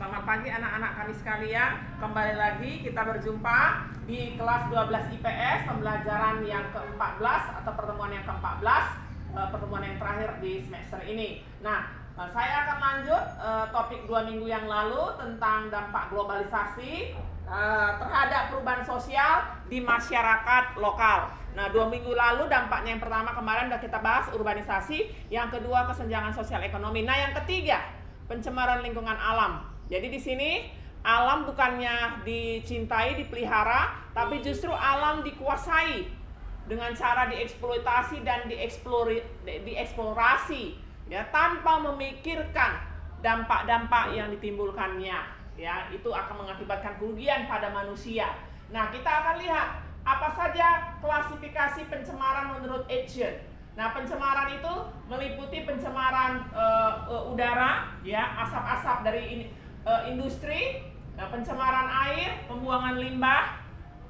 Selamat pagi anak-anak kami sekalian. Kembali lagi kita berjumpa di kelas 12 IPS, pembelajaran yang ke-14 atau pertemuan yang ke-14, pertemuan yang terakhir di semester ini. Nah, saya akan lanjut topik 2 minggu yang lalu tentang dampak globalisasi terhadap perubahan sosial di masyarakat lokal. Nah, 2 minggu lalu dampaknya yang pertama kemarin sudah kita bahas urbanisasi, yang kedua kesenjangan sosial ekonomi. Nah, yang ketiga pencemaran lingkungan alam. Jadi di sini alam bukannya dicintai, dipelihara, tapi justru alam dikuasai dengan cara dieksploitasi dan dieksplorasi, ya, tanpa memikirkan dampak-dampak yang ditimbulkannya, ya, itu akan mengakibatkan kerugian pada manusia. Nah, kita akan lihat apa saja klasifikasi pencemaran menurut Action. Nah, pencemaran itu meliputi pencemaran udara, ya, asap-asap dari industri, pencemaran air, pembuangan limbah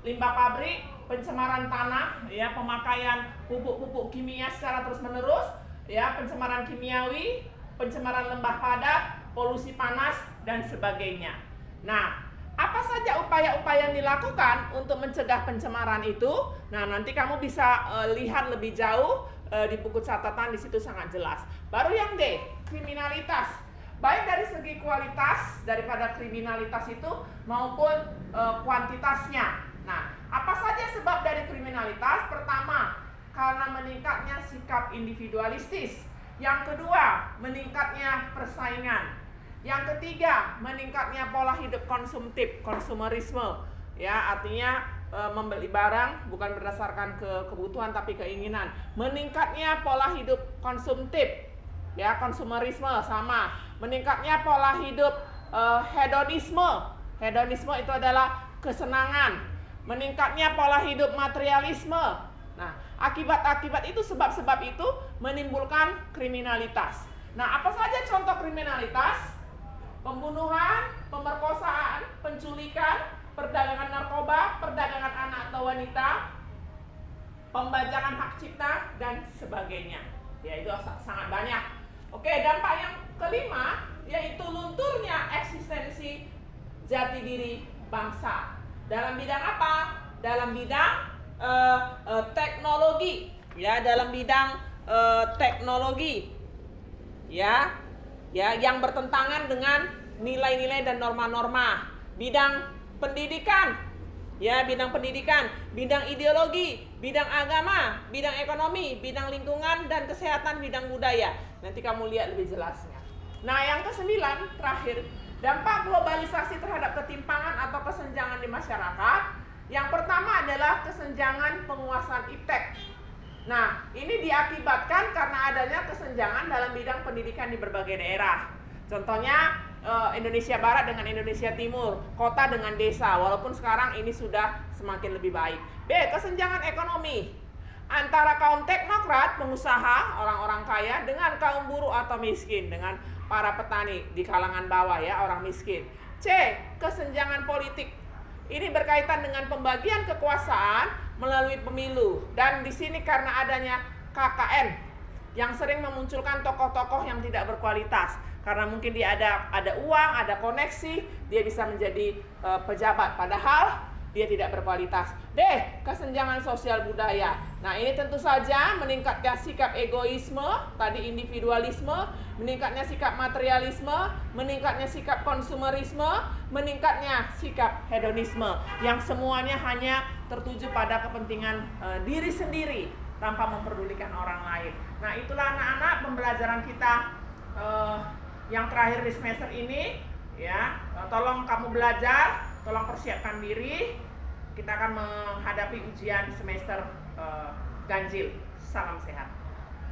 pabrik, pencemaran tanah, ya, pemakaian pupuk-pupuk kimia secara terus-menerus, ya, pencemaran kimiawi, pencemaran lembah padat, polusi panas dan sebagainya. Nah, apa saja upaya-upaya yang dilakukan untuk mencegah pencemaran itu? Nah, nanti kamu bisa lihat lebih jauh di buku catatan, di situ sangat jelas. Baru yang D, kriminalitas. Baik dari segi kualitas daripada kriminalitas itu maupun kuantitasnya. Nah, apa saja sebab dari kriminalitas? Pertama, karena meningkatnya sikap individualistis. Yang kedua, meningkatnya persaingan. Yang ketiga, meningkatnya pola hidup konsumtif, konsumerisme. Ya, artinya membeli barang bukan berdasarkan kebutuhan tapi keinginan. Meningkatnya pola hidup konsumtif, ya, konsumerisme sama. Meningkatnya pola hidup hedonisme. Hedonisme itu adalah kesenangan. Meningkatnya pola hidup materialisme. Nah, akibat-akibat itu, sebab-sebab itu menimbulkan kriminalitas. Nah, apa saja contoh kriminalitas? Pembunuhan, pemerkosaan, penculikan, perdagangan narkoba, perdagangan anak atau wanita, pembajakan hak cipta, dan sebagainya. Ya, itu sangat banyak. Oke, dampak yang kelima yaitu lunturnya eksistensi jati diri bangsa. Dalam bidang apa? Dalam bidang teknologi, ya, dalam bidang teknologi, ya, yang bertentangan dengan nilai-nilai dan norma-norma. Bidang pendidikan, ya, bidang pendidikan, bidang ideologi, bidang agama, bidang ekonomi, bidang lingkungan dan kesehatan, bidang budaya. Nanti kamu lihat lebih jelasnya. Nah, yang ke-9 terakhir, dampak globalisasi terhadap ketimpangan atau kesenjangan di masyarakat. Yang pertama adalah kesenjangan penguasaan iptek. Nah, ini diakibatkan karena adanya kesenjangan dalam bidang pendidikan di berbagai daerah. Contohnya Indonesia Barat dengan Indonesia Timur, kota dengan desa, walaupun sekarang ini sudah semakin lebih baik. B, kesenjangan ekonomi antara kaum teknokrat, pengusaha, orang-orang kaya dengan kaum buruh atau miskin, dengan para petani di kalangan bawah, ya, orang miskin. C, kesenjangan politik. Ini berkaitan dengan pembagian kekuasaan melalui pemilu, dan di sini karena adanya KKN yang sering memunculkan tokoh-tokoh yang tidak berkualitas. Karena mungkin dia ada uang, ada koneksi, dia bisa menjadi pejabat, padahal dia tidak berkualitas. D, kesenjangan sosial budaya. Nah, ini tentu saja meningkatnya sikap egoisme, tadi individualisme, meningkatnya sikap materialisme, meningkatnya sikap konsumerisme, meningkatnya sikap hedonisme, yang semuanya hanya tertuju pada kepentingan diri sendiri tanpa memperdulikan orang lain. Nah, itulah anak-anak pembelajaran kita yang terakhir di semester ini, ya. Tolong kamu belajar, tolong persiapkan diri. Kita akan menghadapi ujian semester ganjil. Salam sehat.